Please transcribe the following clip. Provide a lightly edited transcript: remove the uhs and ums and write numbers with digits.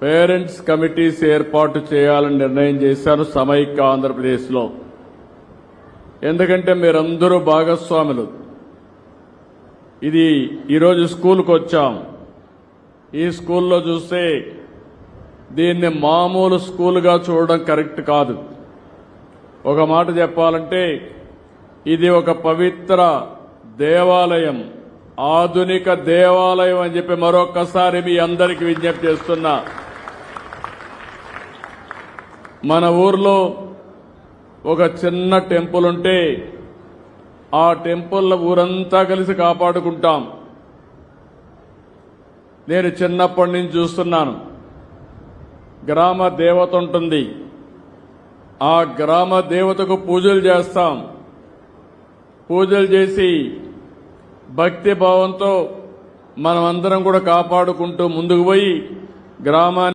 Parents committees ఏర్పాటు చేయాలని నిర్ణయం చేశారు సమైక్య ఆంధ్రప్రదేశ్లో. ఎందుకంటే మీరందరూ భాగస్వాములు. ఇది ఈరోజు స్కూల్కి వచ్చాం. ఈ స్కూల్లో చూస్తే దీన్ని మామూలు స్కూల్గా చూడడం కరెక్ట్ కాదు. ఒక మాట చెప్పాలంటే ఇది ఒక పవిత్ర దేవాలయం, ఆధునిక దేవాలయం అని చెప్పి మరొకసారి మీ అందరికీ విజ్ఞప్తి చేస్తున్నా. మన ఊర్లో ఒక చిన్న టెంపుల్ ఉంటే ఆ టెంపుల్ ఊరంతా కలిసి కాపాడుకుంటాం. నేను చిన్నప్పటి నుంచి చూస్తున్నాను. గ్రామ దేవత ఉంటుంది. ఆ గ్రామ దేవతకు పూజలు చేస్తాం. పూజలు చేసి భక్తి భావంతో మనమందరం కూడా కాపాడుకుంటూ ముందుకు పోయి గ్రామాన్ని